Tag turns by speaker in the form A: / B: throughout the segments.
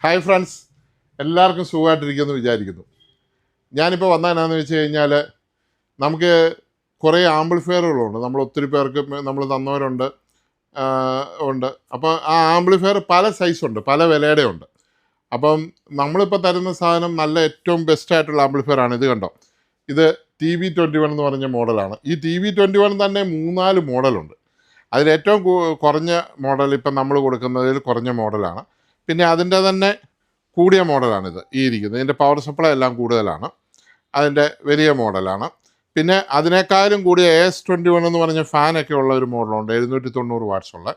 A: Hi friends, എല്ലാവർക്കും സുഖമായിട്ടിരിക്കുമെന്ന് വിചാരിക്കുന്നു. ഞാനിപ്പോൾ വന്നതെന്നാന്ന് വെച്ച് കഴിഞ്ഞാൽ നമുക്ക് കുറേ ആംപ്ലിഫയറുകളുണ്ട്. നമ്മൾ ഒത്തിരി പേർക്ക് നമ്മൾ തന്നവരുണ്ട് ഉണ്ട്. അപ്പോൾ ആ ആംപ്ലിഫയർ പല സൈസുണ്ട്, പല വിലയുടെ ഉണ്ട്. അപ്പം നമ്മളിപ്പോൾ തരുന്ന സാധനം നല്ല ഏറ്റവും ബെസ്റ്റായിട്ടുള്ള ആംപ്ലിഫയറാണ്. ഇത് കണ്ടോ, ഇത് TB21 എന്ന് പറഞ്ഞ മോഡലാണ്. ഈ TB21 തന്നെ 3-4 മോഡലുണ്ട്. അതിലേറ്റവും കുറഞ്ഞ മോഡൽ ഇപ്പം നമ്മൾ കൊടുക്കുന്നതിൽ കുറഞ്ഞ മോഡലാണ്. പിന്നെ അതിൻ്റെ തന്നെ കൂടിയ മോഡലാണിത്, ഈ ഇരിക്കുന്നത്. ഇതിൻ്റെ പവർ സപ്ലൈ എല്ലാം കൂടുതലാണ്, അതിൻ്റെ വലിയ മോഡലാണ്. പിന്നെ അതിനേക്കാളും കൂടിയ AS21 എന്ന് പറഞ്ഞ ഫാനൊക്കെ ഉള്ള ഒരു മോഡലുണ്ട്, 790 വാട്ട്സ് ഉള്ള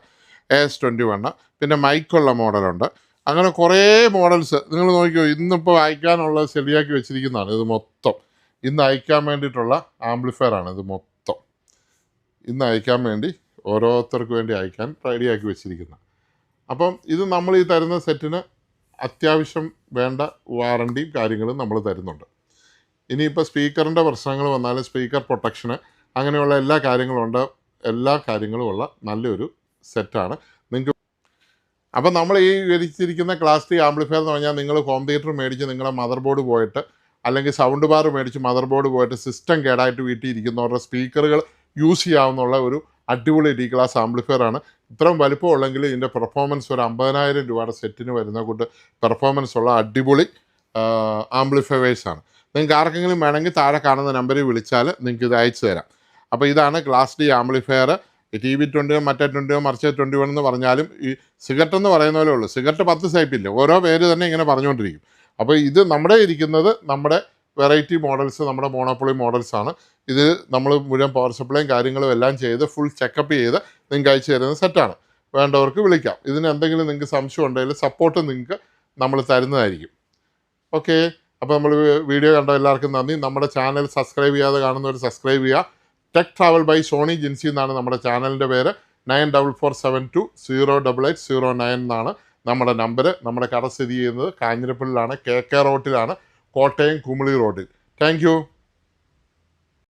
A: AS21. പിന്നെ മൈക്കുള്ള മോഡലുണ്ട്. അങ്ങനെ കുറേ മോഡൽസ് നിങ്ങൾ നോക്കിയോ. ഇന്നിപ്പോൾ അയക്കാനുള്ളത് ശരിയാക്കി വെച്ചിരിക്കുന്നതാണ് ഇത് മൊത്തം. ഇന്ന് അയക്കാൻ വേണ്ടിയിട്ടുള്ള ആംപ്ലിഫയറാണ് ഇത് മൊത്തം. ഇന്ന് അയക്കാൻ വേണ്ടി ഓരോരുത്തർക്ക് വേണ്ടി അയക്കാൻ റെഡിയാക്കി വെച്ചിരിക്കുന്നത്. അപ്പം ഇത് നമ്മൾ ഈ തരുന്ന സെറ്റിന് അത്യാവശ്യം വേണ്ട വാറണ്ടിയും കാര്യങ്ങളും നമ്മൾ തരുന്നുണ്ട്. ഇനിയിപ്പോൾ സ്പീക്കറിൻ്റെ പ്രശ്നങ്ങൾ വന്നാലും സ്പീക്കർ പ്രൊട്ടക്ഷന് അങ്ങനെയുള്ള എല്ലാ കാര്യങ്ങളും ഉള്ള നല്ലൊരു സെറ്റാണ് നിങ്ങൾക്ക്. അപ്പം നമ്മൾ ഈ വിരിച്ചിരിക്കുന്ന ക്ലാസ് ടി ആംപ്ലിഫയർ എന്ന് പറഞ്ഞാൽ നിങ്ങൾ ഹോം തിയേറ്റർ മേടിച്ച് നിങ്ങളുടെ മദർ ബോർഡ് പോയിട്ട്, അല്ലെങ്കിൽ സൗണ്ട് ബാർ മേടിച്ച് മദർ ബോർഡ് പോയിട്ട് സിസ്റ്റം കേടായിട്ട് വീട്ടിൽ ഇരിക്കുന്നവരുടെ സ്പീക്കറുകൾ യൂസ് ചെയ്യാവുന്ന ഒരു അടിപൊളി ഡി ക്ലാസ് ആംപ്ലിഫയറാണ്. ഇത്രയും വലിപ്പമുള്ളെങ്കിൽ ഇതിൻ്റെ പെർഫോമൻസ് ഒരു 50,000 രൂപയുടെ സെറ്റിന് വരുന്ന കൂട്ട് പെർഫോമൻസ് ഉള്ള അടിപൊളി ആംപ്ലിഫയേഴ്സാണ്. നിങ്ങൾക്ക് ആർക്കെങ്കിലും വേണമെങ്കിൽ താഴെ കാണുന്ന നമ്പറിൽ വിളിച്ചാൽ നിങ്ങൾക്ക് ഇത് അയച്ചു തരാം. അപ്പോൾ ഇതാണ് ക്ലാസ് ഡി ആംപ്ലിഫയർ. TB21 മറ്റേ 21 മറിച്ച് 21 എന്ന് പറഞ്ഞാലും ഈ സിഗരറ്റ് എന്ന് പറയുന്ന പോലെ ഉള്ളൂ. സിഗരറ്റ് 10 ടൈപ്പില്ല, ഓരോ പേര് തന്നെ ഇങ്ങനെ പറഞ്ഞുകൊണ്ടിരിക്കും. അപ്പോൾ ഇത് നമ്മുടെ ഇരിക്കുന്നത് നമ്മുടെ വെറൈറ്റി മോഡൽസ്, നമ്മുടെ മോണോപ്പൊളി മോഡൽസാണ്. ഇത് നമ്മൾ മുഴുവൻ പവർ സപ്ലൈയും കാര്യങ്ങളും എല്ലാം ചെയ്ത് ഫുൾ ചെക്കപ്പ് ചെയ്ത് നിങ്ങൾക്ക് അയച്ചു തരുന്ന സെറ്റാണ്. വേണ്ടവർക്ക് വിളിക്കാം. ഇതിന് എന്തെങ്കിലും നിങ്ങൾക്ക് സംശയം ഉണ്ടെങ്കിൽ സപ്പോർട്ട് നിങ്ങൾക്ക് നമ്മൾ തരുന്നതായിരിക്കും. ഓക്കെ, അപ്പോൾ നമ്മൾ വീഡിയോ കണ്ട എല്ലാവർക്കും നന്ദി. നമ്മുടെ ചാനൽ സബ്സ്ക്രൈബ് ചെയ്യാതെ കാണുന്നവർ സബ്സ്ക്രൈബ് ചെയ്യുക. Tech travel by Soni Jinsi എന്നാണ് നമ്മുടെ ചാനലിൻ്റെ പേര്. 9447208809 എന്നാണ് നമ്മുടെ നമ്പർ. നമ്മുടെ കട സ്ഥിതി ചെയ്യുന്നത് കാഞ്ഞിരപ്പള്ളിയിലാണ്, KK റോട്ടിലാണ്, കോട്ടയം കുമിളി റോഡിൽ. Thank you.